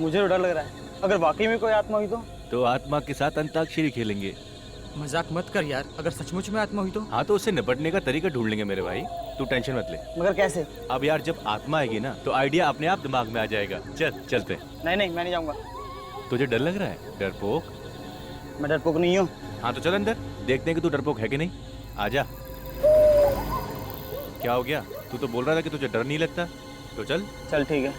मुझे तो डर लग रहा है, अगर वाकई में कोई आत्मा हुई तो आत्मा के साथ अंताक्षरी खेलेंगे। मजाक मत कर यार, अगर सचमुच में आत्मा हुई तो? हाँ तो उससे निपटने का तरीका ढूंढ लेंगे मेरे भाई, तू टेंशन मत ले। मगर कैसे? अब यार जब आत्मा आएगी ना तो आइडिया अपने आप दिमाग में आ जाएगा। चल चलते। नहीं नहीं, मैं नहीं जाऊंगा। तुझे डर लग रहा है? डरपोक? मैं डरपोक नहीं हूँ। हाँ तो चल अंदर, देखते हैं कि तू डरपोक है कि नहीं। आजा। क्या हो गया? तू तो बोल रहा था कि तुझे डर नहीं लगता। तो चल। चल ठीक है।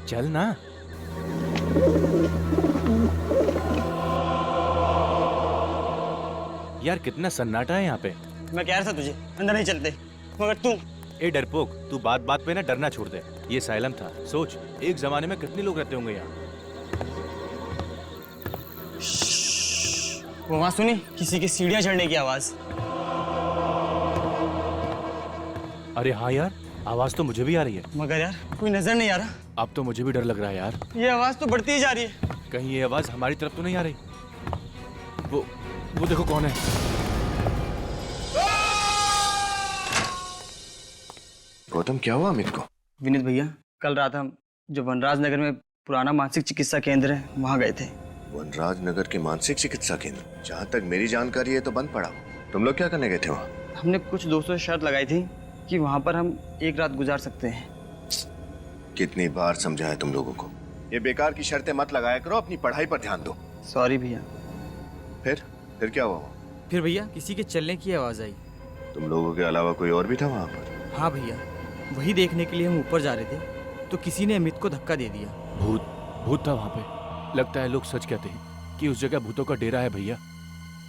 चल ना। यार कितना सन्नाटा है यहाँ पे। मैं कह रहा था तुझे अंदर नहीं चलते, मगर तू। ए डरपोक, तू बात बात पे ना डरना छोड़ दे। ये साइलम था, सोच एक जमाने में कितने लोग रहते होंगे यहाँ। वो आवाज सुनी? किसी की सीढ़ियां चढ़ने की आवाज। अरे हाँ यार, आवाज तो मुझे भी आ रही है। मगर यार कोई नजर नहीं आ रहा। अब तो मुझे भी डर लग रहा है यार। ये आवाज तो बढ़ती ही जा रही है। कहीं ये आवाज हमारी तरफ तो नहीं आ रही? वो देखो कौन है। गौतम, क्या हुआ अमित को? विनीत भैया, कल रात हम जो वनराज नगर में पुराना मानसिक चिकित्सा केंद्र है वहाँ गए थे। वनराज नगर के मानसिक चिकित्सा केंद्र? जहाँ तक मेरी जानकारी है तो बंद पड़ा। तुम लोग क्या करने गए थे वहाँ? हमने कुछ दोस्तों से शर्त लगाई थी कि वहाँ पर हम एक रात गुजार सकते हैं। कितनी बार समझाया तुम लोगों को, ये बेकार की शर्तें मत लगाया करो, अपनी पढ़ाई पर ध्यान दो। सॉरी भैया। फिर क्या हुआ? फिर भैया किसी के चलने की आवाज आई। तुम लोगों के अलावा कोई और भी था वहाँ पर? हाँ भैया, वही देखने के लिए हम ऊपर जा रहे थे तो किसी ने अमित को धक्का दे दिया। भूत था वहाँ पे। लगता है लोग सच कहते हैं कि उस जगह भूतों का डेरा है भैया।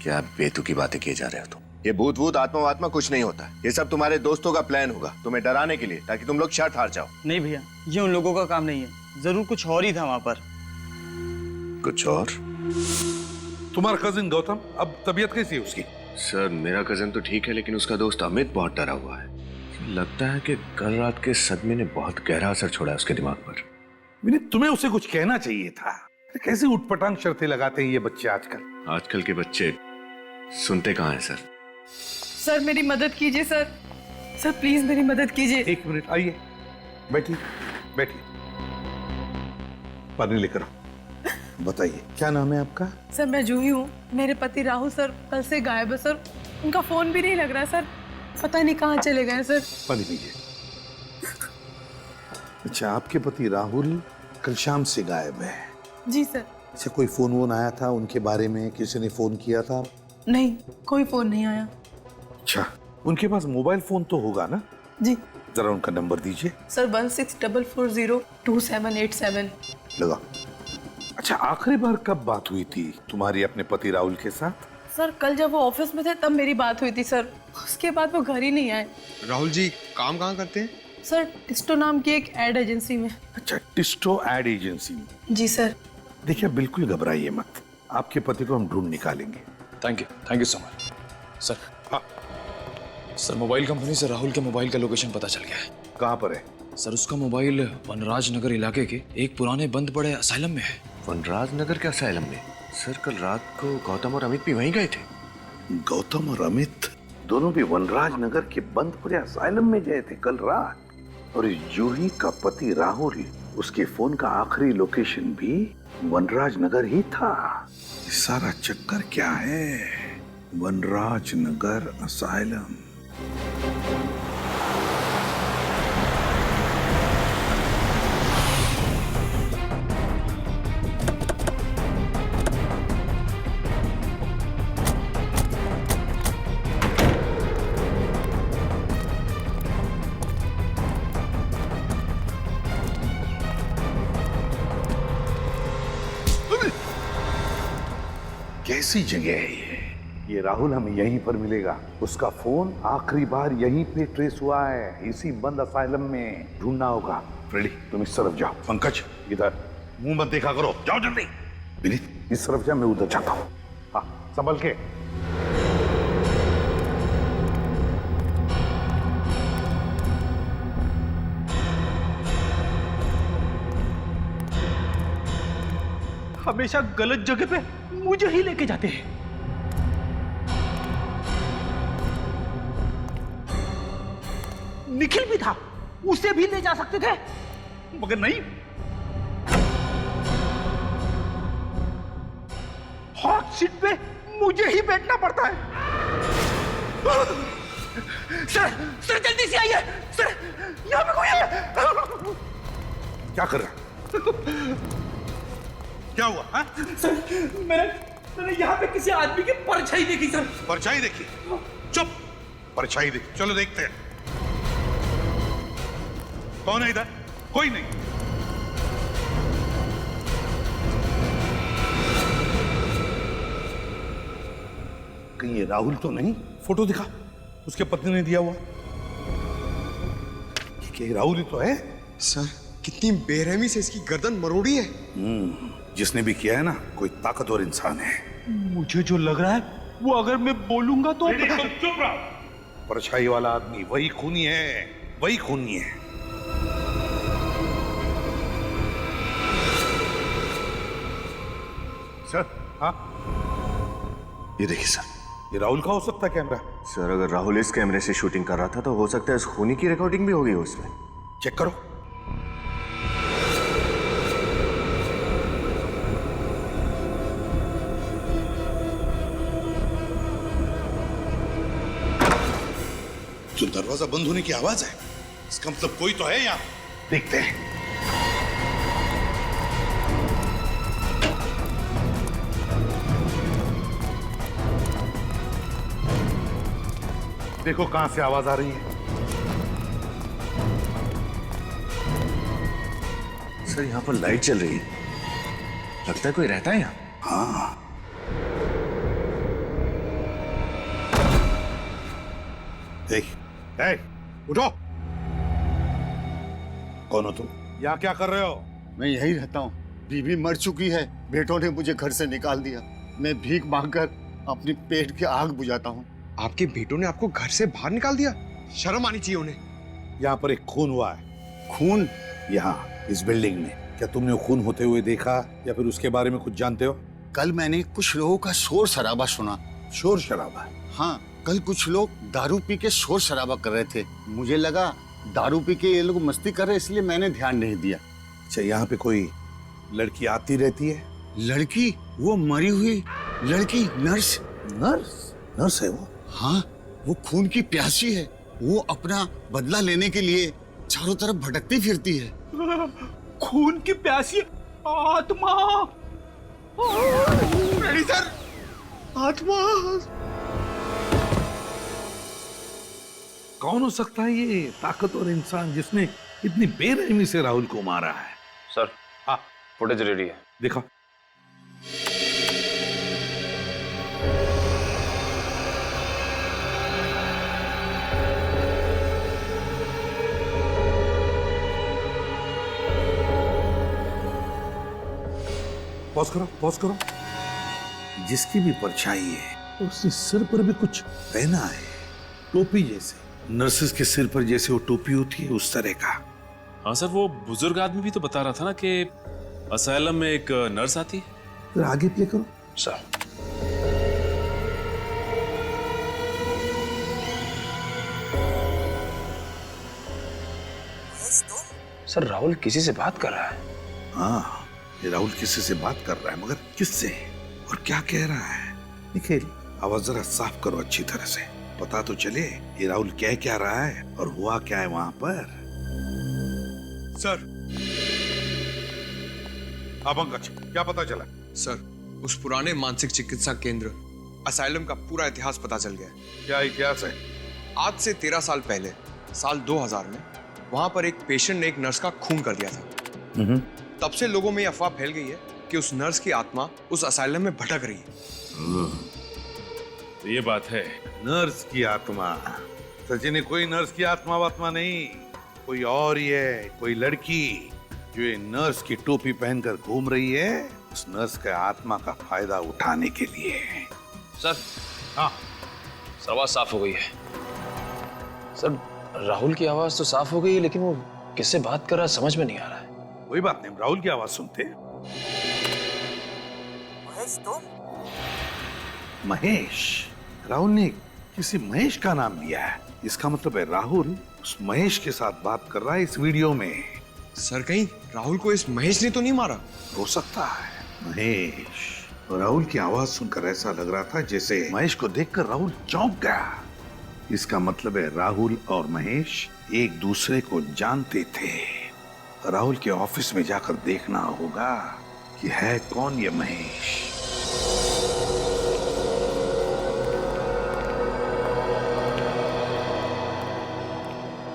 क्या बेतुकी बातें किए जा रहे हो तुम? ये भूत वूत आत्मा वात्मा कुछ नहीं होता। ये सब तुम्हारे दोस्तों का प्लान होगा तुम्हें डराने के लिए, ताकि तुम लोग शर्त हार जाओ। नहीं भैया, ये उन लोगों का काम नहीं है। जरूर कुछ और ही था वहाँ पर। कुछ और? तुम्हारा कजिन गौतम, अब तबीयत कैसी है उसकी? सर मेरा कजन तो ठीक है, लेकिन उसका दोस्त अमित बहुत डरा हुआ है। लगता है कि कल रात के सदमे ने बहुत गहरा असर छोड़ा है उसके दिमाग पर। विनीत, तुम्हें उसे कुछ कहना चाहिए था। कैसे उठपटांग शर्तें लगाते हैं ये बच्चे आजकल। आजकल के बच्चे सुनते कहाँ हैं सर? सर मेरी मदद कीजिए सर। सर प्लीज मेरी मदद कीजिए। एक मिनट, आइए, बैठिए बैठिए, पानी लेकर आओ। बताइए क्या नाम है आपका? सर मैं जूही हूँ। मेरे पति राहुल सर कल से गायब है सर। उनका फोन भी नहीं लग रहा सर। पता नहीं कहाँ चले गए सर। पानी पीजिए। अच्छा, आपके पति राहुल कल शाम से गायब है? जी सर। अच्छा, कोई फोन वोन आया था उनके बारे में? किसी ने फोन किया था? नहीं, कोई फोन नहीं आया। अच्छा, उनके पास मोबाइल फोन तो होगा ना? जी जरा उनका नंबर दीजिए। सर 1644022787। लगा। अच्छा, आखिरी बार कब बात हुई थी तुम्हारी अपने पति राहुल के साथ? सर कल जब वो ऑफिस में थे तब मेरी बात हुई थी सर। उसके बाद वो घर ही नहीं आए। राहुल जी काम कहाँ करते हैं? सर टिस्टो नाम की एक एड एजेंसी में। अच्छा, टिस्टो एड एजेंसी में। जी सर। देखिए, बिल्कुल घबराइए मत, आपके पति को हम ढूंढ निकालेंगे। Thank you so much sir. हाँ सर मोबाइल कंपनी से राहुल के मोबाइल का लोकेशन पता चल गया है। कहाँ पर है? सर उसका मोबाइल वनराज नगर इलाके के एक पुराने बंद पड़े असाइलम में है। वनराज नगर के असाइलम में? सर कल रात को गौतम और अमित भी वहीं गए थे। गौतम और अमित दोनों भी वनराज नगर के बंद पड़े असाइलम में गए थे कल रात। और इस जूही का पति राहुल, उसके फोन का आखिरी लोकेशन भी वनराज नगर ही था। सारा चक्कर क्या है? वनराज नगर असाइलम। कैसी जगह है ये राहुल हमें यहीं पर मिलेगा। उसका फोन आखिरी बार यहीं पे ट्रेस हुआ है, इसी बंद असाइलम में। ढूंढना होगा। फ्रेडी, तुम इस तरफ जाओ। पंकज, इधर मुंह मत देखा करो, जाओ जल्दी। विनीत, इस तरफ जा, मैं उधर जाता हूँ। हाँ, संभल के। हमेशा गलत जगह पे मुझे ही लेके जाते हैं। निखिल भी था, उसे भी ले जा सकते थे, मगर नहीं। हॉट सीट पे मुझे ही बैठना पड़ता है। सर जल्दी से आइए सर, यहाँ पे कोई है। क्या कर रहा है? क्या हुआ हा? सर मैंने यहाँ पे किसी आदमी की परछाई देखी सर। परछाई देखी? चुप, परछाई देखी, चलो देखते हैं कौन है इधर। कोई नहीं। कहीं ये राहुल तो नहीं? फोटो दिखा, उसके पत्नी ने दिया हुआ। क्या ये राहुल ही तो है? सर कितनी बेरहमी से इसकी गर्दन मरोड़ी है। जिसने भी किया है ना, कोई ताकतवर इंसान है। मुझे जो लग रहा है वो अगर मैं बोलूंगा तो चुप रहो। परछाई वाला आदमी वही खूनी है, वही खूनी है। सर, हाँ, ये देखिए सर। ये राहुल का हो सकता है कैमरा। सर अगर राहुल इस कैमरे से शूटिंग कर रहा था तो हो सकता है इस खूनी की रिकॉर्डिंग भी होगी उसमें। चेक करो। जो दरवाजा बंद होने की आवाज है, इसका मतलब कोई तो है यहाँ। देखते हैं। देखो कहां से आवाज आ रही है। सर यहाँ पर लाइट चल रही है, लगता है कोई रहता है यहाँ। हाँ, उठो। कौन हो तुम? यहाँ क्या कर रहे हो? मैं यही रहता हूँ। बीवी मर चुकी है, बेटों ने मुझे घर से निकाल दिया। मैं भीख मांगकर अपनी पेट की आग बुझाता हूँ। आपके बेटों ने आपको घर से बाहर निकाल दिया? शर्म आनी चाहिए उन्हें। यहाँ पर एक खून हुआ है। खून? यहाँ इस बिल्डिंग में। क्या तुमने खून होते हुए देखा या फिर उसके बारे में कुछ जानते हो? कल मैंने कुछ लोगों का शोर शराबा सुना। शोर शराबा? हाँ, कल कुछ लोग दारू पी के शोर शराबा कर रहे थे। मुझे लगा दारू पी के ये लोग मस्ती कर रहे, इसलिए मैंने ध्यान नहीं दिया। अच्छा, यहाँ पे कोई लड़की आती रहती है? लड़की? वो मरी हुई लड़की, नर्स। नर्स? नर्स है वो? हाँ, वो खून की प्यासी है। वो अपना बदला लेने के लिए चारों तरफ भटकती फिरती है। खून की प्यासी आत्मा। सर, आत्मा। कौन हो सकता है ये ताकतवर इंसान जिसने इतनी बेरहमी से राहुल को मारा है? सर, हाँ, फुटेज रेडी है। दिखा। पॉज करो, पॉज करो। जिसकी भी परछाई है उसके सिर पर भी कुछ पहना है, टोपी जैसे। नर्सेस के सिर पर जैसे वो टोपी होती है, उस तरह का। हाँ सर, वो बुजुर्ग आदमी भी तो बता रहा था ना कि असाइलम में एक नर्स आती है। फिर आगे प्ले करो। सर राहुल किसी से बात कर रहा है। हाँ, ये राहुल किसी से बात कर रहा है, मगर किससे और क्या कह रहा है? निखिल, आवाज जरा साफ करो अच्छी तरह से, पता तो चले ये राहुल कह क्या रहा है और हुआ क्या है वहां पर। सर। हाँ पंकज, क्या पता चला? सर, उस पुराने मानसिक चिकित्सा केंद्र असाइलम का पूरा इतिहास पता चल गया है। क्या इतिहास है? आज से 13 साल पहले, साल 2000 में, वहां पर एक पेशेंट ने एक नर्स का खून कर दिया था। तब से लोगों में अफवाह फैल गई है कि उस नर्स की आत्मा उस असाइलम में भटक रही है। तो ये बात है। नर्स की आत्मा? सचिन, कोई नर्स की आत्मा वात्मा नहीं, कोई और ही है, कोई लड़की जो ये नर्स की टोपी पहनकर घूम रही है, उस नर्स के आत्मा का फायदा उठाने के लिए। सर, हाँ, आवाज साफ हो गई है। सर, राहुल की आवाज तो साफ हो गई है, लेकिन वो किससे बात कर रहा है समझ में नहीं आ रहा है। कोई बात नहीं, राहुल की आवाज सुनते। महेश, तुम? महेश? राहुल ने किसी महेश का नाम लिया है, इसका मतलब है राहुल उस महेश के साथ बात कर रहा है इस वीडियो में। सर कहीं राहुल को इस महेश ने तो नहीं मारा? हो सकता है। महेश, राहुल की आवाज सुनकर ऐसा लग रहा था जैसे महेश को देखकर राहुल चौंक गया। इसका मतलब है राहुल और महेश एक दूसरे को जानते थे। राहुल के ऑफिस में जाकर देखना होगा कि है कौन ये महेश।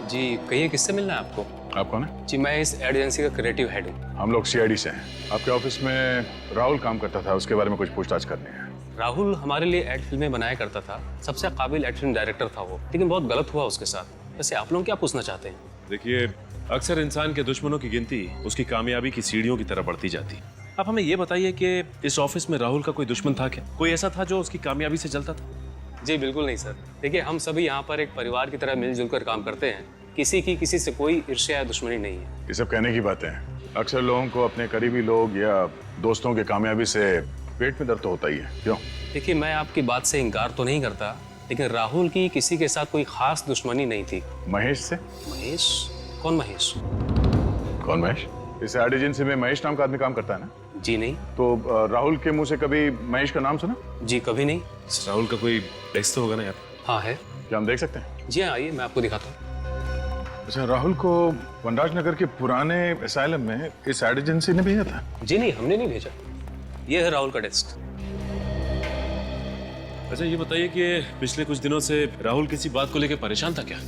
जी कहिए, किससे मिलना है आपको? आप कौन है? जी मैं इस एड एजेंसी का क्रिएटिव हेड हूँ। हम लोग सीआईडी से हैं। आपके ऑफिस में राहुल काम करता था, उसके बारे में कुछ पूछताछ करनी है। राहुल हमारे लिए एड फिल्में बनाया करता था, सबसे काबिल एड फिल्म डायरेक्टर था वो, लेकिन बहुत गलत हुआ उसके साथ। वैसे आप लोग क्या पूछना चाहते हैं? देखिए, अक्सर इंसान के दुश्मनों की गिनती उसकी कामयाबी की सीढ़ियों की तरह बढ़ती जाती है। आप हमें ये बताइए कि इस ऑफिस में राहुल का कोई दुश्मन था क्या? कोई ऐसा था जो उसकी कामयाबी से जलता था? जी बिल्कुल नहीं सर। देखिए, हम सभी यहाँ पर एक परिवार की तरह मिलजुल कर काम करते हैं। किसी की किसी से कोई ईर्ष्या या दुश्मनी नहीं है। ये सब कहने की बातें हैं। अक्सर लोगों को अपने करीबी लोग या दोस्तों की कामयाबी से पेट में दर्द तो होता ही है। क्यों? देखिए, मैं आपकी बात से इनकार तो नहीं करता, लेकिन राहुल की किसी के साथ कोई खास दुश्मनी नहीं थी। महेश से? महेश? कौन महेश? कौन महेश? इस एड एजेंसी में महेश नाम का आदमी काम करता है ना? जी नहीं। तो राहुल के मुंह से कभी महेश का नाम सुना? जी कभी नहीं। राहुल का कोई डेस्क तो होगा ना यार? हाँ है। क्या हम देख सकते हैं? जी हाँ, आइए मैं आपको दिखाता हूँ। अच्छा, राहुल को वनराज नगर के पुराने असाइलम में इस एड एजेंसी ने भेजा था? जी नहीं, हमने नहीं भेजा। ये है राहुल का डेस्क। अच्छा ये बताइए कि पिछले कुछ दिनों से राहुल किसी बात को लेकर परेशान था क्या?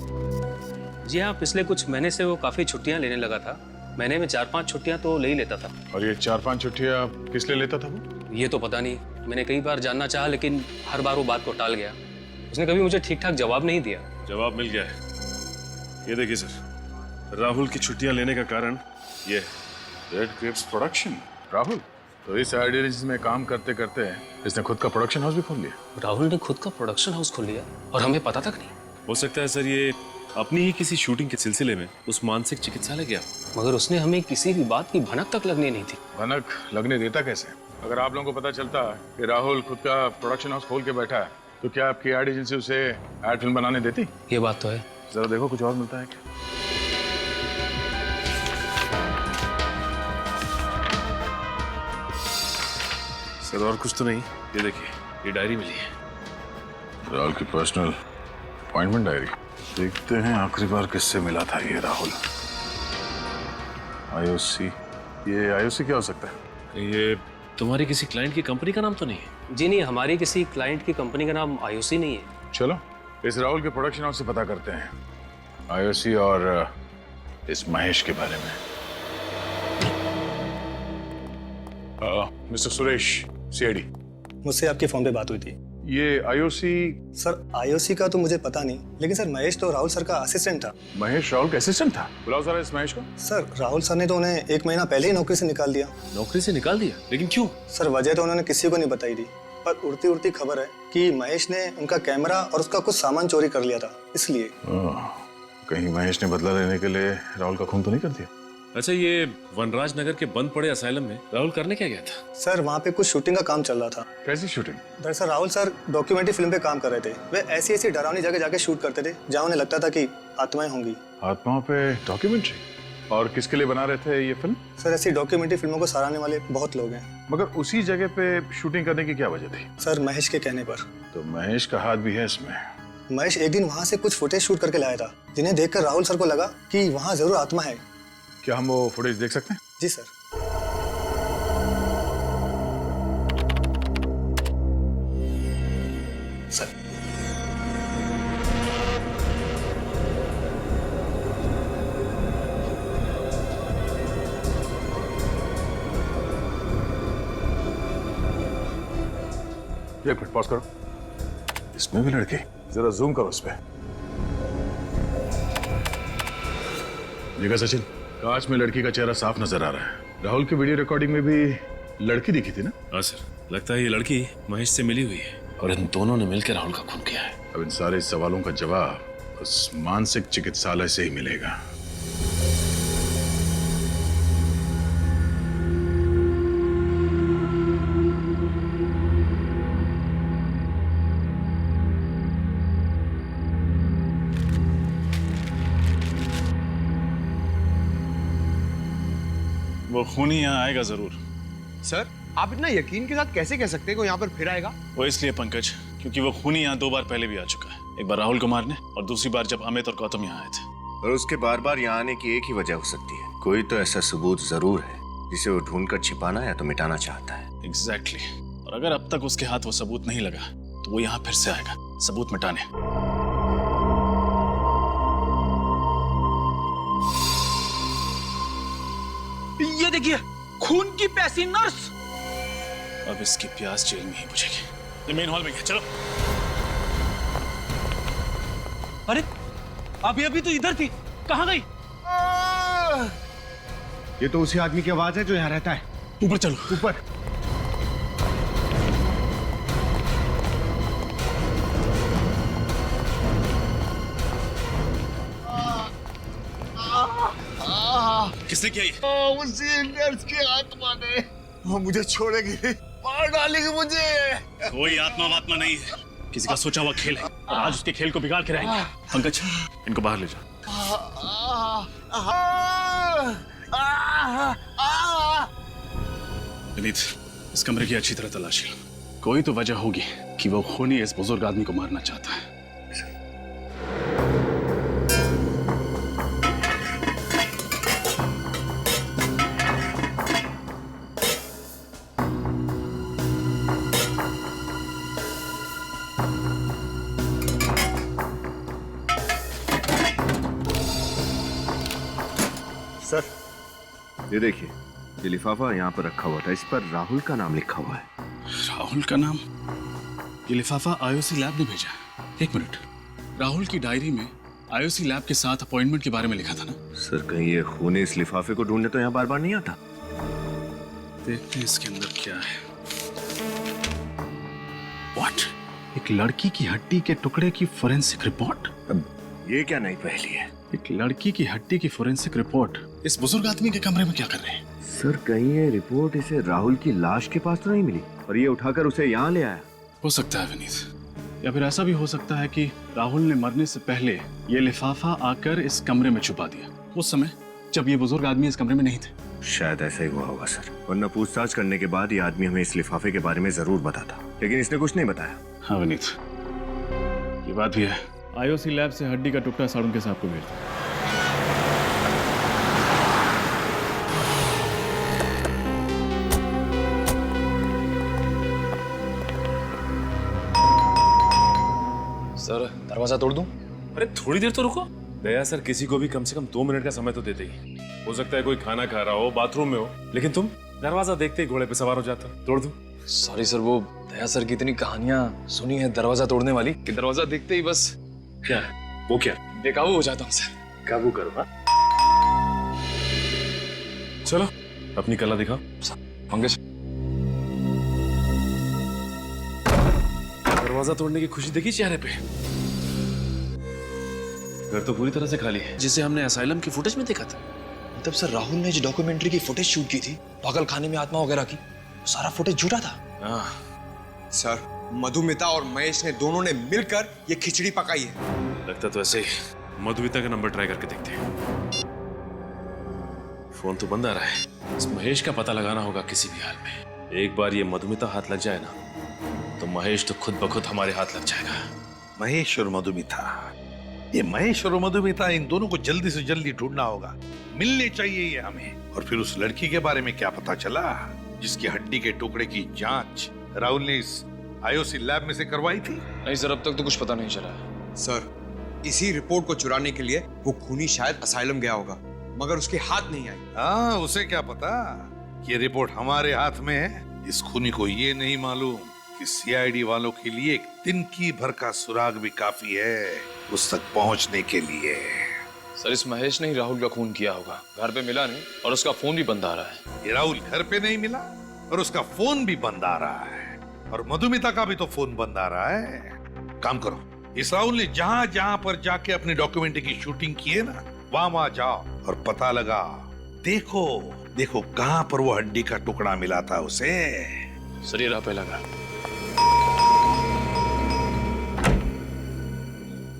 जी हाँ, पिछले कुछ महीने से वो काफी छुट्टियां लेने लगा था। महीने में 4-5 छुट्टियां तो ले ही लेता था। और ये 4-5 छुट्टियां किस लिए लेता था वो? ये तो पता नहीं। मैंने कई बार जानना चाहा, लेकिन हर बार वो बात को टाल गया। उसने कभी मुझे ठीक ठाक जवाब नहीं दिया। जवाब मिल गया है। ये देखिए सर, राहुल की छुट्टियां लेने का कारण ये रेड क्रिप्स प्रोडक्शन। राहुल तो इस एड एजेंसी में काम करते करते इसने खुद का प्रोडक्शन हाउस भी खोल लिया। राहुल ने खुद का प्रोडक्शन हाउस खोल लिया और हमें पता तक नहीं। हो सकता है सर ये अपनी ही किसी शूटिंग के सिलसिले में उस मानसिक चिकित्सालय गया, मगर उसने हमें किसी भी बात की भनक तक लगने नहीं थी। भनक लगने देता कैसे? अगर आप लोगों को पता चलता कि राहुल खुद का प्रोडक्शन हाउस खोल के बैठा है, तो क्या आपकी एड एजेंसी उसे एड फिल्म बनाने देती? ये बात तो है। जरा देखो कुछ और मिलता है क्या? सर और कुछ तो नहीं। ये देखिए, ये डायरी मिली है। राहुल की पर्सनल अपॉइंटमेंट डायरी। देखते हैं आखिरी बार किससे मिला था ये राहुल। आईओसी। ये आईओसी क्या हो सकता है? ये तुम्हारी किसी क्लाइंट की कंपनी का नाम तो नहीं है? जी नहीं, हमारी किसी क्लाइंट की कंपनी का नाम आईओसी नहीं है। चलो इस राहुल के प्रोडक्शन हाउस से पता करते हैं आईओसी और इस महेश के बारे में। Mister Suresh, CID. मुझसे आपके फोन पे बात हुई थी। ये आईओसी? सर आईओसी का तो मुझे पता नहीं, लेकिन सर महेश तो राहुल सर का असिस्टेंट था। महेश राहुल का असिस्टेंट था? बुलाओ जरा इस महेश को। सर राहुल सर ने तो उन्हें 1 महीना पहले ही नौकरी से निकाल दिया। नौकरी से निकाल दिया? लेकिन क्यों? सर वजह तो उन्होंने किसी को नहीं बताई थी, पर उड़ती उड़ती खबर है कि महेश ने उनका कैमरा और उसका कुछ सामान चोरी कर लिया था, इसलिए। कहीं महेश ने बदला लेने के लिए राहुल का खून तो नहीं कर दिया? अच्छा, ये वनराज नगर के बंद पड़े असाइलम में राहुल करने क्या गया था? सर वहाँ पे कुछ शूटिंग का काम चल रहा था। कैसी शूटिंग? दरअसल राहुल सर डॉक्यूमेंट्री फिल्म पे काम कर रहे थे। वे ऐसी ऐसी डरावनी जगह जाके शूट करते थे जहाँ उन्हें लगता था कि आत्माएं होंगी। आत्माओं पे डॉक्यूमेंट्री? और किसके लिए बना रहे थे ये फिल्म? सर ऐसी डॉक्यूमेंट्री फिल्मों को सराहने वाले बहुत लोग हैं। मगर उसी जगह पे शूटिंग करने की क्या वजह थी? सर महेश के कहने पर। तो महेश का हाथ भी है इसमें? महेश एक दिन वहाँ से कुछ फुटेज शूट करके लाया था, जिन्हें देखकर राहुल सर को लगा कि वहाँ जरूर आत्मा है। क्या हम वो फुटेज देख सकते हैं? जी सर। सर एक मिनट पॉज करो। इसमें भी लड़की? जरा जूम करो उस पे। देखा सचिन, कांच में लड़की का चेहरा साफ नजर आ रहा है। राहुल की वीडियो रिकॉर्डिंग में भी लड़की दिखी थी ना? हाँ सर, लगता है ये लड़की महेश से मिली हुई है और इन दोनों ने मिलकर राहुल का खून किया है। अब इन सारे सवालों का जवाब उस मानसिक चिकित्सालय से ही मिलेगा। वो खूनी यहाँ आएगा जरूर। सर आप इतना यकीन के साथ कैसे कह सकते हैं कि वो यहाँ पर फिर आएगा? वो इसलिए पंकज, क्योंकि वो खूनी यहाँ 2 बार पहले भी आ चुका है। एक बार राहुल को मारने और दूसरी बार जब अमित और गौतम यहाँ आए थे। और उसके बार बार यहाँ आने की एक ही वजह हो सकती है, कोई तो ऐसा सबूत जरूर है जिसे वो ढूंढकर छिपाना या तो मिटाना चाहता है। एग्जैक्टली। और अगर अब तक उसके हाथ वो सबूत नहीं लगा तो वो यहाँ फिर से आएगा सबूत मिटाने। ये देखिए, खून की प्यासी नर्स। अब इसकी प्यास जेल में ही बुझेगी। ये मेन हॉल में है, चलो। अरे अभी तो इधर थी, कहाँ गई? ये तो उसी आदमी की आवाज है जो यहाँ रहता है। ऊपर चलो, ऊपर। किसने किया ये? उसी नर्स की आत्मा ने। वो मुझे छोड़ेगी, मार डालेगी मुझे। कोई आत्मा वात्मा नहीं है, किसी का सोचा हुआ खेल है और आज उसके खेल को बिगाड़ के रहेंगे। पंकज, इनको बाहर ले जाओ। विनीत, इस कमरे की अच्छी तरह तलाशी लो। कोई तो वजह होगी कि वो खूनी इस बुजुर्ग आदमी को मारना चाहता है। सर ये देखिए, ये लिफाफा यहाँ पर रखा हुआ था, इस पर राहुल का नाम लिखा हुआ है। राहुल का नाम? ये लिफाफा आईओसी लैब ने भेजा। एक मिनट, राहुल की डायरी में आईओसी लैब के साथ अपॉइंटमेंट के बारे में लिखा था ना? सर कहीं ये खूनी इस लिफाफे को ढूंढने तो यहाँ बार बार नहीं आता। देखते हैं इसके अंदर क्या है। व्हाट? एक लड़की की हड्डी के टुकड़े की फोरेंसिक रिपोर्ट? अब ये क्या नई पहेली है? एक लड़की की हड्डी की फोरेंसिक रिपोर्ट इस बुजुर्ग आदमी के कमरे में क्या कर रहे हैं? सर कहीं ये रिपोर्ट इसे राहुल की लाश के पास तो नहीं मिली और ये उठाकर उसे यहाँ ले आया? हो सकता है विनीत, या फिर ऐसा भी हो सकता है कि राहुल ने मरने से पहले ये लिफाफा आकर इस कमरे में छुपा दिया, उस समय जब ये बुजुर्ग आदमी इस कमरे में नहीं थे। शायद ऐसा ही हुआ होगा सर, वरना पूछताछ करने के बाद ये आदमी हमें इस लिफाफे के बारे में जरूर बताता, लेकिन इसने कुछ नहीं बताया। हाँ विनीत, ये बात भी है। आईओसी लैब से हड्डी का टुकड़ा साड़ू के साहब को भेज दो। सर दरवाजा तोड़ दूं? अरे थोड़ी देर तो रुको। दया सर किसी को भी कम से कम 2 मिनट का समय तो देते ही। हो सकता है कोई खाना खा रहा हो, बाथरूम में हो, लेकिन तुम दरवाजा देखते ही घोड़े पे सवार हो जाते हो। तोड़ दूं? सॉरी सर, वो दया सर की इतनी कहानियां सुनी है दरवाजा तोड़ने वाली कि दरवाजा देखते ही बस क्या वो क्या बेकाबू हो जाता हूँ सर। काबू करो। हाँ चलो अपनी कला दिखाओ। पंकज, दरवाजा तोड़ने की खुशी देखी चेहरे पे। घर तो पूरी तरह से खाली है, जिसे हमने असाइलम की फुटेज में देखा था। मतलब सर राहुल ने जो डॉक्यूमेंट्री की फुटेज शूट की थी पागल खाने में आत्मा वगैरह की, सारा फुटेज झूठा था। हाँ सर मधुमिता और महेश ने दोनों ने मिलकर ये खिचड़ी पकाई है। लगता तो ऐसे ही। मधुमिता का नंबर ट्राई करके देखते हैं। फोन तो बंद आ रहा है। इस महेश का पता लगाना होगा किसी भी हाल में। एक बार ये मधुमिता हाथ लग जाए ना तो महेश तो खुद ब खुद हमारे हाथ लग जाएगा। महेश और मधुमिता, ये महेश और मधुमिता, इन दोनों को जल्दी से जल्दी ढूंढना होगा। मिलने चाहिए ये हमें। और फिर उस लड़की के बारे में क्या पता चला जिसकी हड्डी के टुकड़े की जांच राहुल ने इस आईओसी लैब में से करवाई थी? नहीं सर, अब तक तो कुछ पता नहीं चला। सर इसी रिपोर्ट को चुराने के लिए वो खूनी शायद असाइलम गया होगा, मगर उसके हाथ नहीं आई। हाँ, उसे क्या पता ये रिपोर्ट हमारे हाथ में है। इस खूनी को ये नहीं मालूम कि सीआईडी वालों के लिए एक तिनकी भर का सुराग भी काफी है उस तक पहुंचने के लिए। सर इस महेश ने ही राहुल का खून किया होगा। घर पे मिला नहीं और उसका फोन भी बंद आ रहा है। ये राहुल घर पे नहीं मिला और उसका फोन भी बंद आ रहा है, और मधुमिता का भी तो फोन बंद आ रहा है। काम करो, इस राहुल ने जहां जहां पर जाके अपनी डॉक्यूमेंट्री की शूटिंग की है ना, वहां जाओ और पता लगा। देखो देखो कहां पर वो हड्डी का टुकड़ा मिला था उसे। सर ये रहा पहला घर।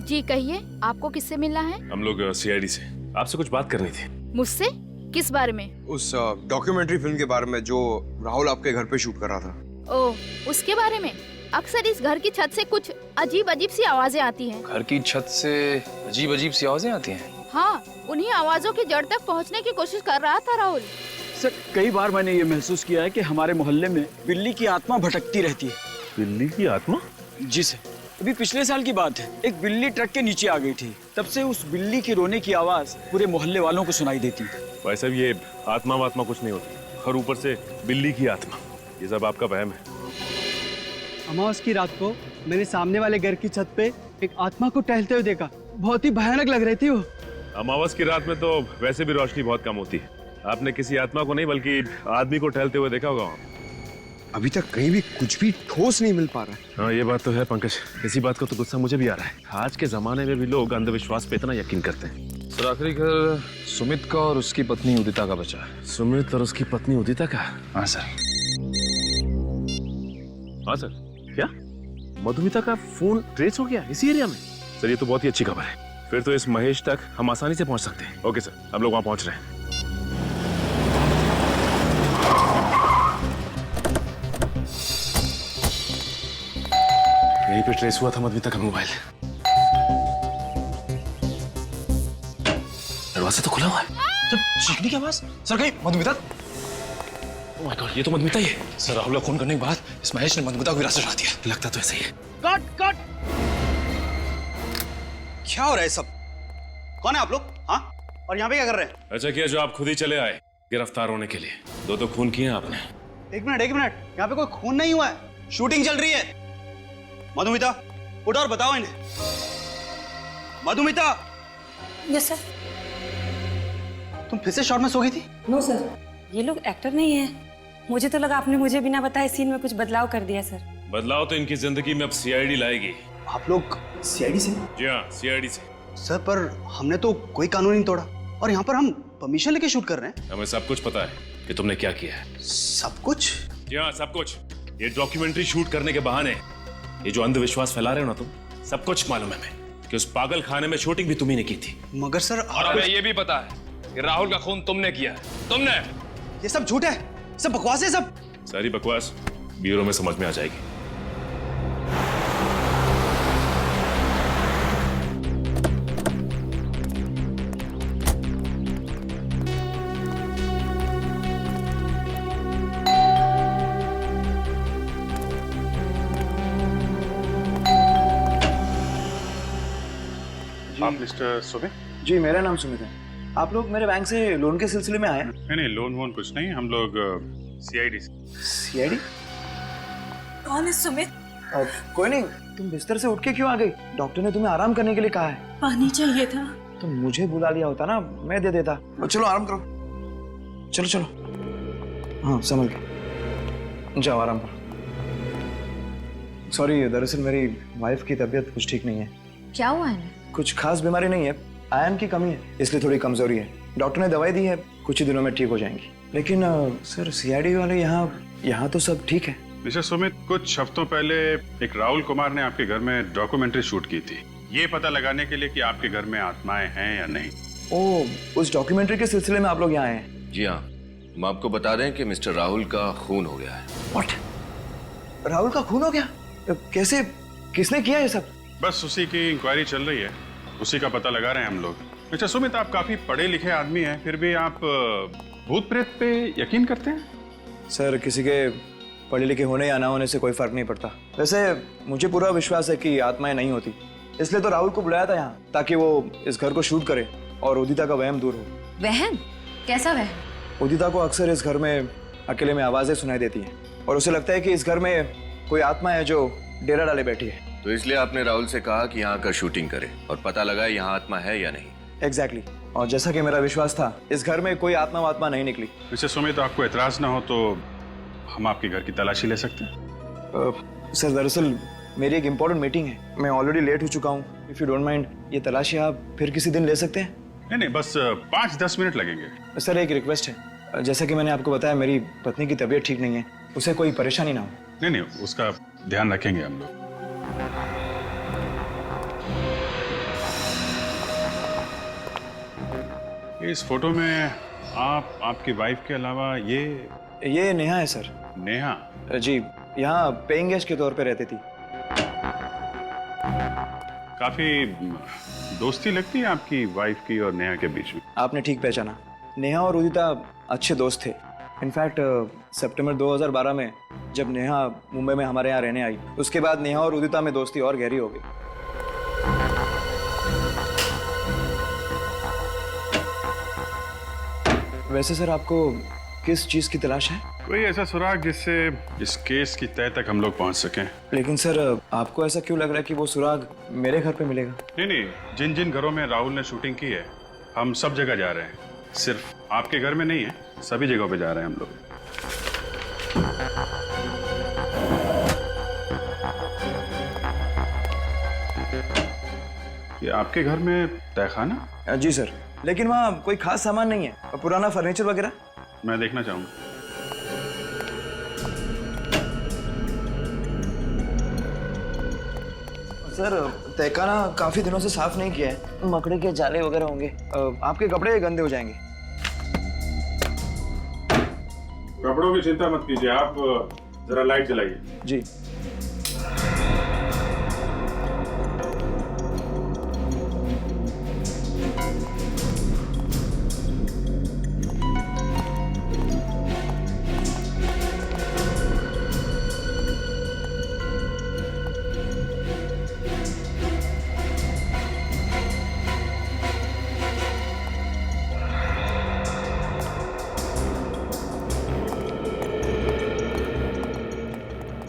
जी कहिए, आपको किससे मिलना है? हम लोग सीआईडी से। आपसे कुछ बात करनी थी। मुझसे? किस बारे में? उस डॉक्यूमेंट्री फिल्म के बारे में जो राहुल आपके घर पे शूट कर रहा था। ओह, उसके बारे में। अक्सर इस घर की छत से कुछ अजीब अजीब सी आवाजें आती हैं। घर की छत से अजीब अजीब सी आवाजें आती हैं? हाँ, उन्हीं आवाजों की जड़ तक पहुंचने की कोशिश कर रहा था राहुल। सर, कई बार मैंने ये महसूस किया है कि हमारे मोहल्ले में बिल्ली की आत्मा भटकती रहती है। बिल्ली की आत्मा? जी सर, अभी पिछले साल की बात है। एक बिल्ली ट्रक के नीचे आ गई थी। तब से उस बिल्ली की रोने की आवाज पूरे मोहल्ले वालों को सुनाई देती है। वैसे भी ये आत्मा वात्मा कुछ नहीं होती, और ऊपर से बिल्ली की आत्मा, ये सब आपका वहम है। अमावस की रात को मैंने सामने वाले घर की छत पे एक आत्मा को टहलते हुए देखा। बहुत ही भयानक लग रही थी वो। अमावस की रात में तो वैसे भी रोशनी बहुत कम होती है। आपने किसी आत्मा को नहीं बल्कि आदमी को टहलते हुए देखा होगा वहाँ। अभी तक कहीं भी कुछ भी ठोस नहीं मिल पा रहा है। हाँ, ये बात तो है पंकज। इसी बात का तो गुस्सा मुझे भी आ रहा है। आज के जमाने में भी लोग अंधविश्वास पे इतना यकीन करते हैं। सर, आखिरी घर सुमित का और उसकी पत्नी उदिता का बचा है। सुमित और उसकी पत्नी उदिता का? हाँ सर। हाँ सर, क्या मधुमिता का फोन ट्रेस हो गया इसी एरिया में? सर, ये तो बहुत ही अच्छी खबर है। फिर तो इस महेश तक हम आसानी से पहुंच सकते हैं। ओके सर, हम लोग वहां पहुंच रहे हैं। यहीं पे ट्रेस हुआ था मधुमिता का मोबाइल। दरवाजा तो खुला हुआ है। सर, चीखने की आवाज। सर, कहीं मधुमिता? ओह माय गॉड, ये तो मधुमिता ही है। सर, राहुल का खून करने के बाद इस महेश ने मधुमिता को हिरासत में दिया। लगता तो ऐसा ही है। Cut cut. क्या हो रहा है सब? कौन है आप लोग? हाँ, और यहाँ पे क्या कर रहे हैं? अच्छा किया जो आप खुद ही चले आए गिरफ्तार होने के लिए। दो खून किए आपने। एक मिनट, यहाँ पे कोई खून नहीं हुआ है, शूटिंग चल रही है। मधुमिता, उठो और बताओ इन्हें। मधुमिता। Yes sir. तुम फिर से शॉट में सो गई थी? नो सर, ये लोग एक्टर नहीं है। मुझे तो लगा आपने मुझे बिना बताए सीन में कुछ बदलाव कर दिया सर। बदलाव तो इनकी जिंदगी में अब सीआईडी लाएगी। आप लोग सीआईडी से? जी हाँ, सीआईडी से। सर, पर हमने तो कोई कानून नहीं तोड़ा, और यहाँ पर हम परमिशन लेके शूट कर रहे हैं। हमें सब कुछ पता है कि तुमने क्या किया है। सब कुछ? जी हाँ, सब कुछ। ये डॉक्यूमेंट्री शूट करने के बहाने ये जो अंधविश्वास फैला रहे हो ना तुम, सब कुछ मालूम है हमें कि उस पागल खाने में शूटिंग भी तुम्ही ने की थी। मगर सर, और हमें ये भी पता है कि राहुल का खून तुमने किया है। तुमने। ये सब झूठ है, सब बकवास है। सब सारी बकवास ब्यूरो में समझ में आ जाएगी। आप मिस्टर सुमित? जी, मेरा नाम सुमित है। आप लोग मेरे बैंक से लोन के सिलसिले में आए हैं? नहीं, लोन वोन कुछ नहीं। हम लोग सीआईडी से। सीआईडी? कौन है सुमित? कोई नहीं। तुम बिस्तर से उठ के क्यों आ गई? डॉक्टर ने तुम्हें आराम करने के लिए कहा है। पानी चाहिए था। तुम मुझे बुला लिया होता ना, मैं दे देता। चलो आराम करो। चलो चलो। हाँ, संभल के जाओ, आराम करो। सॉरी, दरअसल मेरी वाइफ की तबीयत कुछ ठीक नहीं है। क्या हुआ है? कुछ खास बीमारी नहीं है, आयरन की कमी है, इसलिए थोड़ी कमजोरी है। डॉक्टर ने दवाई दी है, कुछ ही दिनों में ठीक हो जाएंगी। लेकिन सर, सीआईडी वाले यहाँ तो सब ठीक है। मिस्टर सुमित, कुछ हफ्तों पहले एक राहुल कुमार ने आपके घर में डॉक्यूमेंट्री शूट की थी, ये पता लगाने के लिए कि आपके घर में आत्माएं हैं या नहीं। ओह, उस डॉक्यूमेंट्री के सिलसिले में आप लोग यहाँ आए हैं? जी हाँ, हम आपको बता दें कि मिस्टर राहुल का खून हो गया है। What? राहुल का खून हो गया? कैसे? किसने किया ये सब? बस उसी की इंक्वायरी चल रही है, उसी का पता लगा रहे हैं हम लोग। अच्छा सुमित, आप काफी पढ़े लिखे आदमी हैं, फिर भी आप भूत प्रेत पे यकीन करते हैं? सर, किसी के पढ़े लिखे होने या ना होने से कोई फर्क नहीं पड़ता। वैसे मुझे पूरा विश्वास है कि आत्माएं नहीं होती, इसलिए तो राहुल को बुलाया था यहाँ, ताकि वो इस घर को शूट करे और उदिता का वहम दूर हो। वहम? कैसा वहम? उदिता को अक्सर इस घर में अकेले में आवाजें सुनाई देती हैं, और उसे लगता है कि इस घर में कोई आत्मा है जो डेरा डाले बैठी है। तो इसलिए आपने राहुल से कहा कि यहाँ का शूटिंग करे और पता लगाए यहाँ आत्मा है या नहीं। एग्जैक्टली। और जैसा कि मेरा विश्वास था, इस घर में कोई आत्मा नहीं निकली। मिस्टर सुमित, आपको एतराज ना हो तो हम आपके घर की तलाशी ले सकते हैं? सर, दरअसल मेरी एक इम्पोर्टेंट मीटिंग है, मैं ऑलरेडी लेट हो चुका हूँ। इफ यू डोंट माइंड, ये तलाशी आप फिर किसी दिन ले सकते हैं? नहीं, बस 5-10 मिनट लगेंगे। सर, एक रिक्वेस्ट है। जैसा कि मैंने आपको बताया, मेरी पत्नी की तबीयत ठीक नहीं है, उसे कोई परेशानी ना हो। नहीं, उसका ध्यान रखेंगे हम लोग। इस फोटो में आप आपकी वाइफ के अलावा ये नेहा है सर। नेहा? जी, यहाँ पेइंग गेस्ट के तौर पे रहती थी। काफी दोस्ती लगती है आपकी वाइफ की और नेहा के बीच में। आपने ठीक पहचाना, नेहा और उदिता अच्छे दोस्त थे। इनफैक्ट सितंबर 2012 में जब नेहा मुंबई में हमारे यहाँ रहने आई, उसके बाद नेहा और उदिता में दोस्ती और गहरी हो गई। वैसे सर, आपको किस चीज की तलाश है? कोई ऐसा सुराग जिससे इस केस की तह तक हम लोग पहुंच सकें। लेकिन सर, आपको ऐसा क्यों लग रहा है कि वो सुराग मेरे घर पे मिलेगा? नहीं, जिन जिन घरों में राहुल ने शूटिंग की है, हम सब जगह जा रहे हैं। सिर्फ आपके घर में नहीं है, सभी जगहों पे जा रहे हैं हम लोग। ये आपके घर में तहखाना? जी सर, लेकिन वहाँ कोई खास सामान नहीं है, पुराना फर्नीचर वगैरह। मैं देखना चाहूंगा। सर, तहखाना काफी दिनों से साफ नहीं किया है, मकड़ी के जाले वगैरह होंगे। आपके कपड़े गंदे हो जाएंगे। कपड़ों की चिंता मत कीजिए, आप जरा लाइट जलाइए। जी।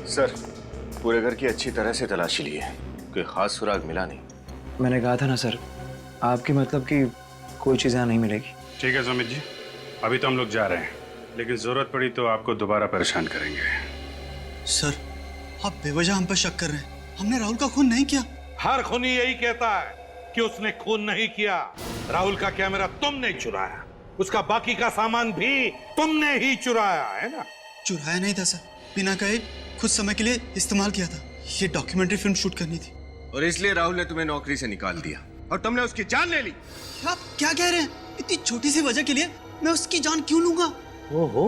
सर, पूरे घर की अच्छी तरह से तलाशी ली है, कोई खास सुराग मिला नहीं। मैंने कहा था ना सर, आपके मतलब की कोई चीज यहाँ नहीं मिलेगी। ठीक है सुमित जी, अभी तो हम लोग जा रहे हैं, लेकिन जरूरत पड़ी तो आपको दोबारा परेशान करेंगे। सर, आप बेवजह हम पर शक कर रहे हैं। हमने राहुल का खून नहीं किया। हर खूनी यही कहता है कि उसने खून नहीं किया। राहुल का कैमरा तुमने चुराया, उसका बाकी का सामान भी तुमने ही चुराया है ना? चुराया नहीं था सर, बिना कहे कुछ समय के लिए इस्तेमाल किया था। ये डॉक्यूमेंट्री फिल्म शूट करनी थी और इसलिए राहुल ने तुम्हें नौकरी से निकाल दिया और तुमने उसकी जान ले ली। आप क्या कह रहे हैं? इतनी छोटी सी वजह के लिए मैं उसकी जान क्यों लूंगा? ओहो,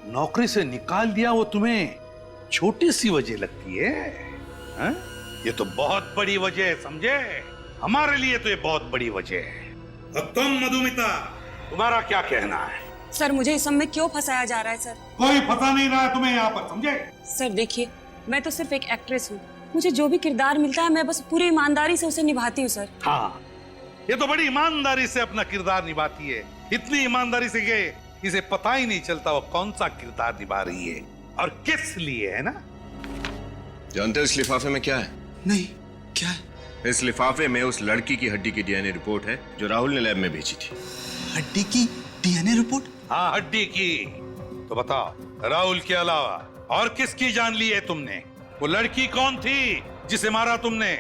नौकरी से निकाल दिया वो तुम्हें छोटी सी वजह लगती है, हा? ये तो बहुत बड़ी वजह है, समझे? हमारे लिए तो ये बहुत बड़ी वजह है। और तुम मधुमिता, तुम्हारा क्या कहना है? सर, मुझे इस सब में क्यों फंसाया जा रहा है सर? कोई फंसा नहीं रहा है तुम्हें यहाँ पर, समझे? सर देखिए, मैं तो सिर्फ एक एक्ट्रेस हूँ। मुझे जो भी किरदार मिलता है मैं बस पूरी ईमानदारी से उसे निभाती हूँ सर। हाँ, ये तो बड़ी ईमानदारी से अपना किरदार निभाती है। इतनी ईमानदारी से कि इसे पता ही नहीं चलता वो कौन सा किरदार निभा रही है और किस लिए, है ना? जानते हो इस लिफाफे में क्या है? नहीं, क्या है? इस लिफाफे में उस लड़की की हड्डी की डीएनए रिपोर्ट है जो राहुल ने लैब में भेजी थी। हड्डी की डीएनए रिपोर्ट? हाँ, हड्डी की। तो बताओ, राहुल के अलावा और किसकी जान ली है तुमने? वो लड़की कौन थी जिसे मारा तुमने?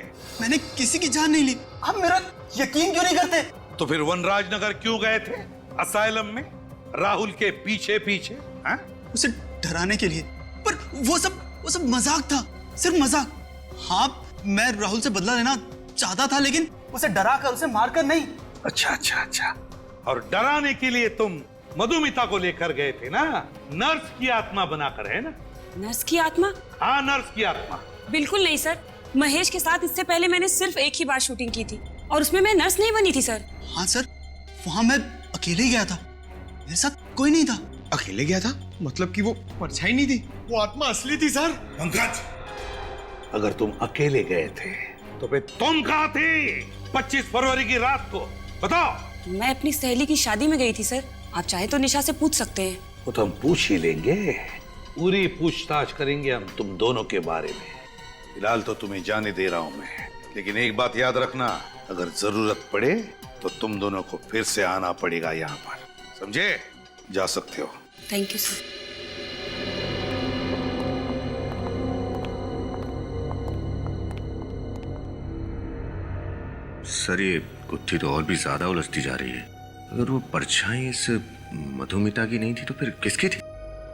मैंने किसी की जान नहीं ली। आप मेरा यकीन क्यों नहीं करते? तो फिर वनराज नगर क्यों गए थे असाइलम में, राहुल के पीछे पीछे? हाँ? उसे डराने के लिए। पर वो सब मजाक था, सिर्फ मजाक। हाँ, मैं राहुल से बदला लेना चाहता था, लेकिन उसे डरा कर, उसे मारकर नहीं। अच्छा अच्छा अच्छा। और डराने के लिए तुम मधुमिता को लेकर गए थे ना, नर्स की आत्मा बनाकर, है ना? नर्स की आत्मा? हाँ, नर्स की आत्मा। बिल्कुल नहीं सर, महेश के साथ इससे पहले मैंने सिर्फ एक ही बार शूटिंग की थी और उसमें मैं नर्स नहीं बनी थी सर। हाँ सर, वहाँ मैं अकेले ही गया था, मेरे साथ कोई नहीं था। अकेले गया था? मतलब कि वो परछाई नहीं थी, वो आत्मा असली थी सर। पंकज, अगर तुम अकेले गए थे तो फिर तुम कहाँ थे 25 फरवरी की रात को? बताओ। मैं अपनी सहेली की शादी में गई थी सर, आप चाहे तो निशा से पूछ सकते हैं। वो तो हम पूछ ही लेंगे, पूरी पूछताछ करेंगे हम तुम दोनों के बारे में। फिलहाल तो तुम्हें जाने दे रहा हूं मैं, लेकिन एक बात याद रखना, अगर जरूरत पड़े तो तुम दोनों को फिर से आना पड़ेगा यहाँ पर, समझे? जा सकते हो। Thank you sir. सर, ये गुत्थी तो और भी ज्यादा उलझती जा रही है। अगर वो परछाई इस मधुमिता की नहीं थी तो फिर किसकी थी?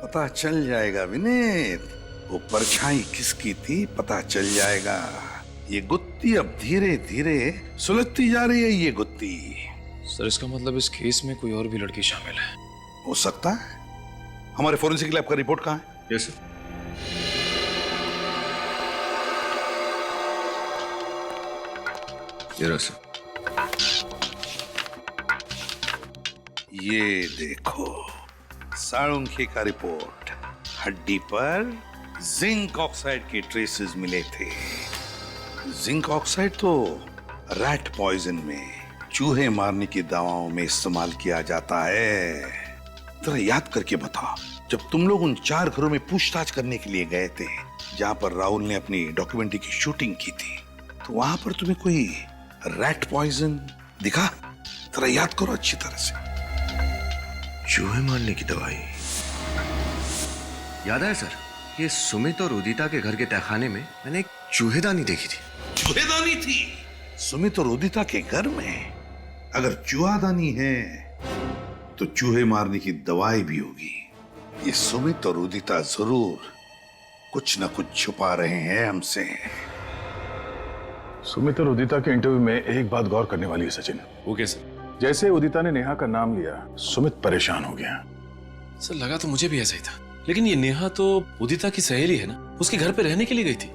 पता चल जाएगा विनीत, वो परछाई किसकी थी पता चल जाएगा। ये गुत्थी अब धीरे धीरे सुलझती जा रही है। ये गुत्थी सर इसका मतलब इस केस में कोई और भी लड़की शामिल है? हो सकता है। हमारे फोरेंसिक लैब का रिपोर्ट कहाँ है? Yes sir. ये रहा सर। ये देखो साळुंखे का रिपोर्ट। हड्डी पर जिंक ऑक्साइड के ट्रेसेस मिले थे। जिंक ऑक्साइड तो रैट पॉइजन में, चूहे मारने की दवाओं में इस्तेमाल किया जाता है। जरा याद करके बताओ, जब तुम लोग उन 4 घरों में पूछताछ करने के लिए गए थे जहां पर राहुल ने अपनी डॉक्यूमेंट्री की शूटिंग की थी, तो वहां पर तुम्हें कोई रैट पॉइजन दिखा? जरा याद करो अच्छी तरह से। चूहे मारने की दवाई याद है सर। ये सुमित और उदिता के घर के तहखाने में मैंने एक चूहेदानी देखी थी। चूहेदानी थी सुमित और उदिता के घर में? अगर चूहादानी है तो चूहे मारने की दवाई भी होगी। ये सुमित और उदिता जरूर कुछ न कुछ छुपा रहे हैं हमसे। सुमित और उदिता के इंटरव्यू में एक बात गौर करने वाली है सचिन। वो कैसे? जैसे उदिता ने नेहा का नाम लिया, सुमित परेशान हो गया। सर लगा तो मुझे भी ऐसा ही था, लेकिन ये नेहा तो उदिता की सहेली है ना, उसके घर पे रहने के लिए गई थी,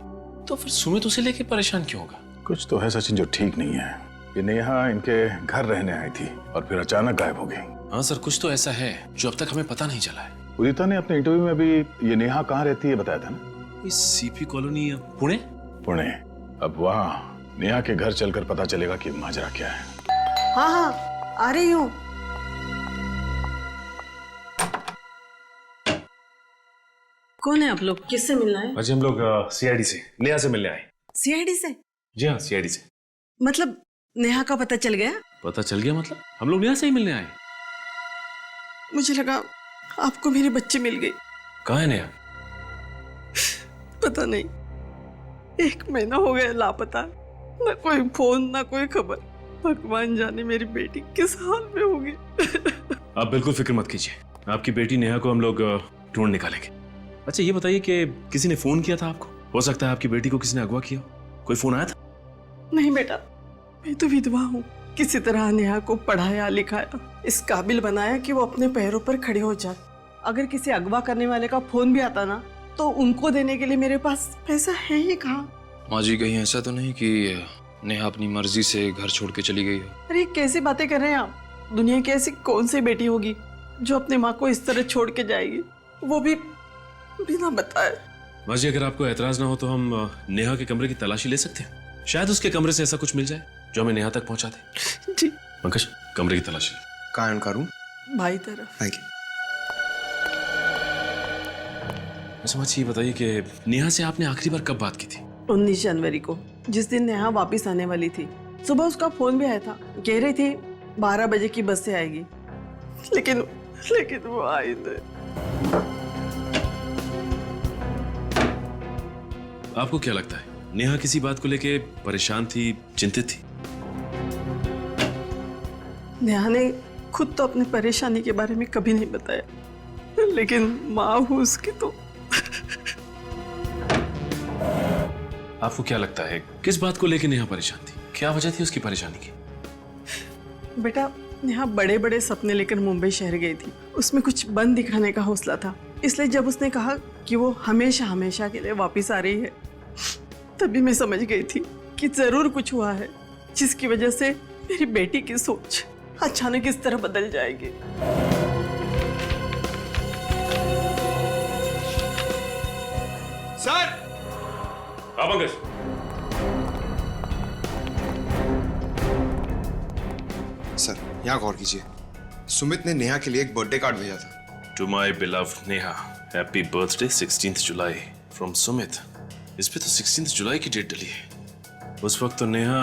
तो फिर सुमित उसे लेके परेशान क्यों होगा? कुछ तो है सचिन जो ठीक नहीं है। ये नेहा इनके घर रहने आई थी और फिर अचानक गायब हो गई। हाँ सर, कुछ तो ऐसा है जो अब तक हमें पता नहीं चला है। उदिता ने अपने इंटरव्यू में भी ये नेहा कहाँ रहती है बताया था ना? इस सीपी कॉलोनी पुणे। पुणे। अब वहाँ नेहा के घर चलकर पता चलेगा कि माजरा क्या है। हाँ हाँ आ रही हूँ। कौन है आप लोग? किससे मिलना है? अजय हम लोग सीआईडी से नेहा से मिलने आए। सीआईडी से? जी हाँ, सीआईडी से। मतलब नेहा का पता चल गया? पता चल गया मतलब? हम लोग नेहा से ही मिलने आए। मुझे लगा आपको मेरे बच्चे मिल गए। कहाँ है नेहा? पता नहीं, 1 महीना हो गया लापता। ना कोई फोन ना कोई खबर। भगवान जाने मेरी बेटी किस हाल में होगी। आप बिल्कुल फिक्र मत कीजिए, आपकी बेटी नेहा को हम लोग ढूंढ निकालेंगे। अच्छा ये बताइए कि किसी ने फोन किया था आपको? हो सकता है आपकी बेटी को किसी ने अगवा किया। कोई फोन आया था? नहीं बेटा, मैं तो विधवा हूँ। किसी तरह नेहा को पढ़ाया लिखाया, इस काबिल बनाया कि वो अपने पैरों पर खड़े हो जाए। अगर किसी अगवा करने वाले का फोन भी आता ना, तो उनको देने के लिए मेरे पास पैसा है ही कहाँ। माँ जी कहीं ऐसा तो नहीं कि नेहा अपनी मर्जी से घर छोड़ के चली गई हो? अरे कैसी बातें कर रहे हैं आप? दुनिया की ऐसी कौन सी बेटी होगी जो अपनी माँ को इस तरह छोड़ के जाएगी, वो भी बिना बताए। माँ जी अगर आपको एतराज ना हो तो हम नेहा के कमरे की तलाशी ले सकते हैं। शायद उसके कमरे से ऐसा कुछ मिल जाए जो हमें नेहा तक पहुंचा दे। जी। पंकज कमरे की तलाशी। कहाँ है उनका रूम? भाई तरफ। Thank you. अच्छा ये बताइए कि नेहा से आपने आखिरी बार कब बात की थी? 19 जनवरी को, जिस दिन नेहा वापस आने वाली थी। सुबह उसका फोन भी आया था, कह रही थी 12 बजे की बस से आएगी, लेकिन वो आई नहीं। आपको क्या लगता है नेहा किसी बात को लेके परेशान थी, चिंतित थी? नेहा ने खुद तो अपनी परेशानी के बारे में कभी नहीं बताया, लेकिन माँ हूँ उसकी तो। आपको क्या लगता है किस बात को लेके नेहा परेशान थी? क्या वजह थी उसकी परेशानी की? बेटा नेहा बड़े बड़े सपने लेकर मुंबई शहर गई थी। उसमें कुछ बन दिखाने का हौसला था, इसलिए जब उसने कहा कि वो हमेशा हमेशा के लिए वापस आ रही है, तभी मैं समझ गई थी कि जरूर कुछ हुआ है जिसकी वजह से मेरी बेटी की सोच अचानक इस तरह बदल जाएगी। सर! पंकज, सर यहाँ गौर कीजिए, सुमित ने नेहा के लिए एक बर्थडे कार्ड भेजा था। To my beloved Neha, happy birthday 16th July from Sumit. इस पे तो 16th जुलाई की डेट डली है। उस वक्त तो नेहा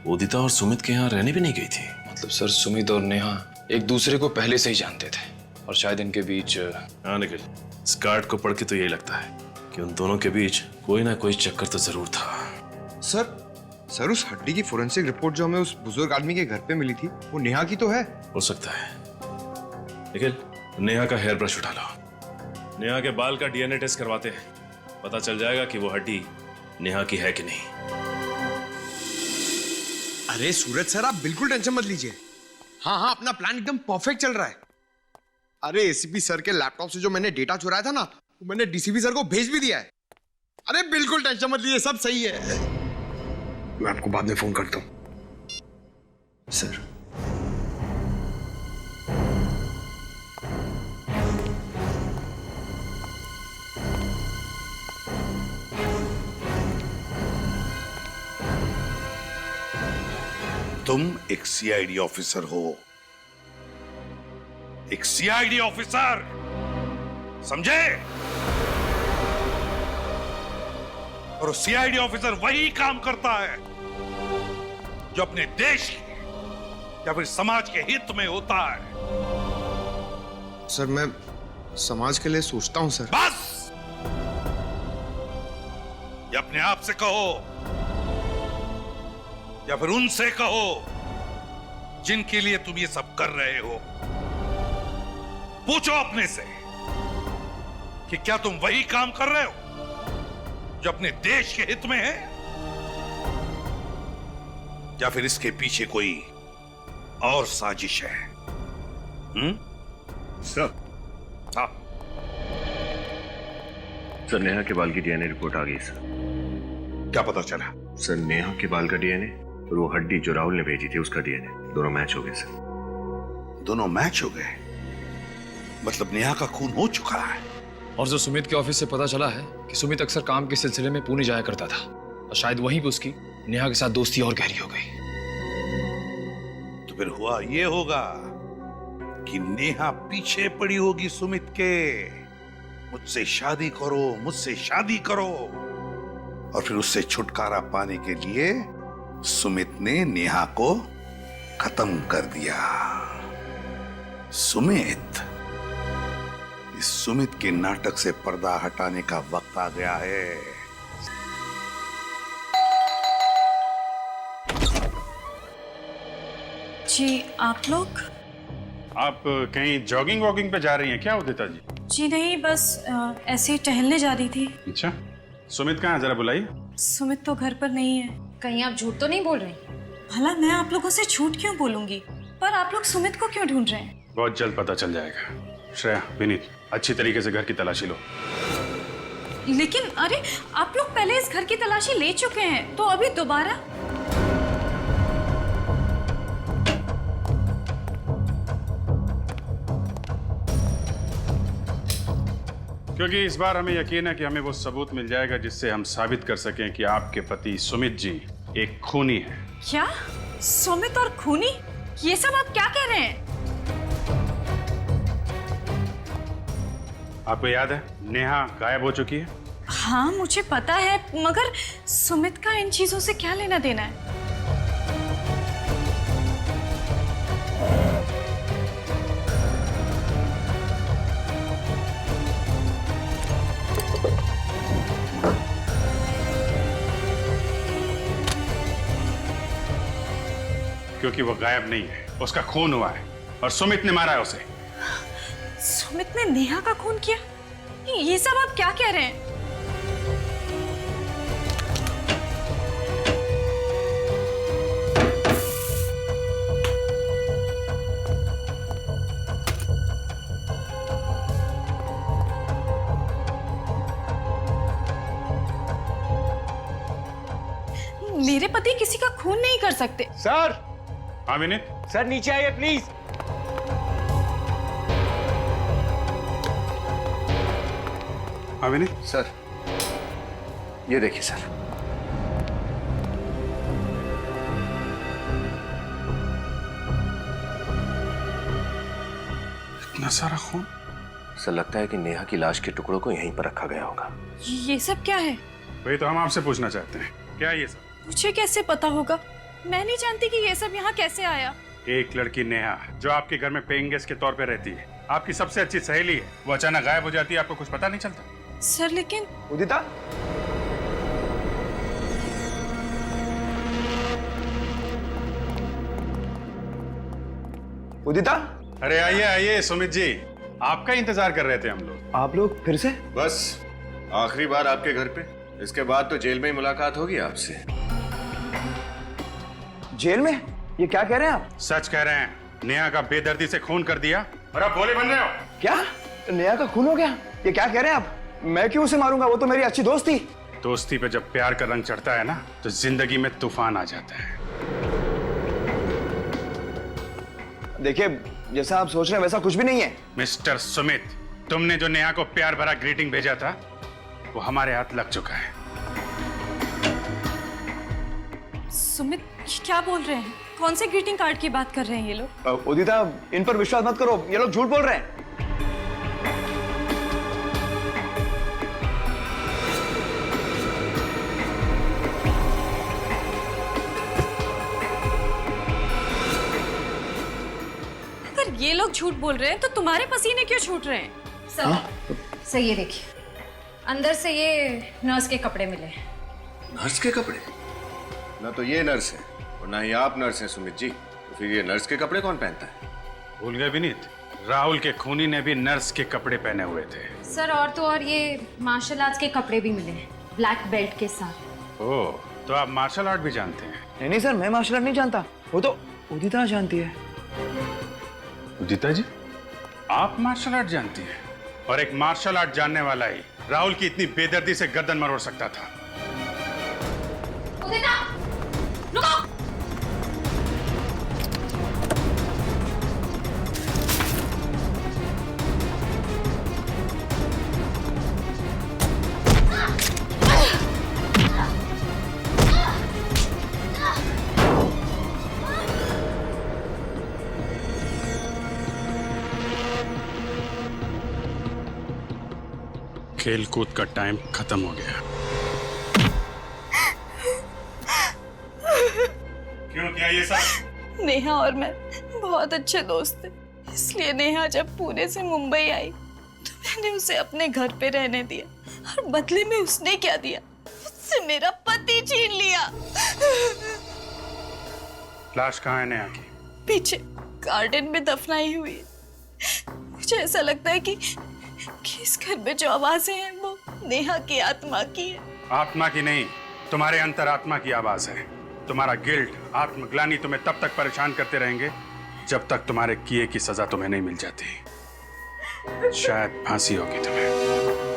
उदिता और सुमित के यहाँ रहने भी नहीं गई थी। मतलब सर सुमित और नेहा एक दूसरे को पहले से ही जानते थे और शायद इनके बीच। हाँ निखिल, इस कार्ड को पढ़ के तो यही लगता है कि उन दोनों के बीच कोई ना कोई चक्कर तो जरूर था। सर उस हड्डी की फोरेंसिक रिपोर्ट जो हमें उस बुजुर्ग आदमी के घर पे मिली थी, वो नेहा की तो है। हो सकता है। निखिल नेहा का हेयर ब्रश उठा लो, नेहा के बाल का डीएनए टेस्ट करवाते हैं, पता चल जाएगा कि वो हड्डी नेहा की है कि नहीं। अरे सूरज सर आप बिल्कुल टेंशन मत लीजिए, हाँ हाँ, अपना प्लान एकदम परफेक्ट चल रहा है। अरे एसीपी सर के लैपटॉप से जो मैंने डेटा चुराया था ना, वो मैंने डीसीपी सर को भेज भी दिया है। अरे बिल्कुल टेंशन मत लीजिए, सब सही है। मैं आपको बाद में फोन करता हूँ। सर तुम एक सीआईडी ऑफिसर हो, एक सीआईडी ऑफिसर, समझे? और सीआईडी ऑफिसर वही काम करता है जो अपने देश के या फिर समाज के हित में होता है। सर मैं समाज के लिए सोचता हूं सर। बस या अपने आप से कहो या फिर उनसे कहो जिनके लिए तुम ये सब कर रहे हो। पूछो अपने से कि क्या तुम वही काम कर रहे हो जो अपने देश के हित में है, या फिर इसके पीछे कोई और साजिश है? सर। हाँ सर, नेहा के बाल की डीएनए रिपोर्ट आ गई सर। क्या पता चला? सर नेहा के बाल का डीएनए और वो हड्डी जो राहुल ने भेजी थी उसका डीएनए दोनों मैच हो गए सर। दोनों मैच हो गए? मतलब नेहा का खून हो चुका है। और जो सुमित के ऑफिस से पता चला है कि सुमित अक्सर काम के सिलसिले में पुणे जाया करता था और शायद वहीं पे उसकी नेहा के साथ दोस्ती और गहरी हो गई। तो फिर हुआ ये होगा कि नेहा पीछे पड़ी होगी सुमित के, मुझसे शादी करो, मुझसे शादी करो, और फिर उससे छुटकारा पाने के लिए सुमित ने नेहा को खत्म कर दिया। सुमित, इस सुमित के नाटक से पर्दा हटाने का वक्त आ गया है। जी आप लोग? आप कहीं जॉगिंग वॉगिंग पे जा रही हैं क्या उदिता जी? जी नहीं, बस ऐसे ही टहलने जा रही थी। अच्छा, सुमित कहाँ है, जरा बुलाइए। सुमित तो घर पर नहीं है। कहीं आप झूठ तो नहीं बोल रहे? भला मैं आप लोगों से झूठ क्यों बोलूंगी, पर आप लोग सुमित को क्यों ढूंढ रहे हैं? बहुत जल्द पता चल जाएगा। श्रेया, विनीत, अच्छी तरीके से घर की तलाशी लो। लेकिन अरे आप लोग पहले इस घर की तलाशी ले चुके हैं, तो अभी दोबारा? क्योंकि इस बार हमें यकीन है कि हमें वो सबूत मिल जाएगा जिससे हम साबित कर सकें कि आपके पति सुमित जी एक खूनी है। क्या? सुमित और खूनी? ये सब आप क्या कह रहे हैं? आपको याद है नेहा गायब हो चुकी है? हाँ मुझे पता है, मगर सुमित का इन चीजों से क्या लेना देना है? क्योंकि वो गायब नहीं है, उसका खून हुआ है और सुमित ने मारा है उसे। सुमित ने नेहा का खून किया? ये सब आप क्या कह रहे हैं? मेरे पति किसी का खून नहीं कर सकते। सर। हाँ विनीत। सर नीचे आइए प्लीज। हाँ विनीत। सर ये देखिए सर। इतना सारा खून? सर लगता है कि नेहा की लाश के टुकड़ों को यहीं पर रखा गया होगा। ये सब क्या है? वही तो हम आपसे पूछना चाहते हैं, क्या ये सब? मुझे कैसे पता होगा? मैं नहीं जानती कि ये सब यहाँ कैसे आया। एक लड़की नेहा जो आपके घर में पेइंग गेस्ट के तौर पे रहती है, आपकी सबसे अच्छी सहेली है, वो अचानक गायब हो जाती है, आपको कुछ पता नहीं चलता? सर लेकिन उदिता, उदिता, अरे आइए आइए सुमित जी, आपका इंतजार कर रहे थे हम लोग। आप लोग फिर से? बस आखिरी बार आपके घर पे, इसके बाद तो जेल में ही मुलाकात होगी आपसे। जेल में? ये क्या कह रहे हैं आप? सच कह रहे हैं, नेहा का बेदर्दी से खून कर दिया और अब भोले बन रहे हो। क्या नेहा का खून हो गया? ये क्या कह रहे हैं आप? मैं क्यों उसे मारूंगा? वो तो मेरी अच्छी दोस्त थी। दोस्ती पे जब प्यार का रंग चढ़ता है ना तो जिंदगी में तूफान आ जाता है। देखिए जैसा आप सोच रहे हैं वैसा कुछ भी नहीं है। मिस्टर सुमित, तुमने जो नेहा को प्यार भरा ग्रीटिंग भेजा था वो हमारे हाथ लग चुका है। सुमित ये क्या बोल रहे हैं? कौन से ग्रीटिंग कार्ड की बात कर रहे हैं ये लोग? उदिता इन पर विश्वास मत करो, ये लोग झूठ बोल रहे हैं। अगर ये लोग झूठ बोल रहे हैं तो तुम्हारे पसीने क्यों छूट रहे हैं? सर ये देखिए, अंदर से ये नर्स के कपड़े मिले। नर्स के कपड़े? ना तो ये नर्स है और ना ही आप नर्स हैं सुमित जी, तो फिर ये नर्स के कपड़े कौन पहनता है? भूल गए विनीत, राहुल के खूनी ने भी नर्स के कपड़े पहने हुए थे। सर और तो और ये मार्शल आर्ट्स के कपड़े भी मिले हैं, ब्लैक बेल्ट के साथ। ओह, तो आप मार्शल आर्ट भी जानते हैं? नहीं सर, मैं मार्शल आर्ट नहीं जानता, वो तो उदिता जानती है। उदिता जी, आप मार्शल आर्ट जानती हैं? और एक मार्शल आर्ट जानने वाला ही राहुल की इतनी बेदर्दी से गर्दन मरोड़ सकता था। उदिता, रुको! खेल कूद का टाइम खत्म हो गया। क्यों किया ये सब? नेहा और मैं बहुत अच्छे दोस्त थे, इसलिए नेहा जब पुणे से मुंबई आई तो मैंने उसे अपने घर पे रहने दिया और बदले में उसने क्या दिया? उससे मेरा पति छीन लिया। लाश कहाँ है नेहा की? पीछे गार्डन में दफनाई हुई है। मुझे ऐसा लगता है कि इस घर में जो आवाजें हैं वो नेहा की आत्मा की है। आत्मा की नहीं, तुम्हारे अंतरात्मा की आवाज है। तुम्हारा गिल्ट, आत्मग्लानि तुम्हें तब तक परेशान करते रहेंगे जब तक तुम्हारे किए की सजा तुम्हें नहीं मिल जाती। शायद फांसी होगी तुम्हें।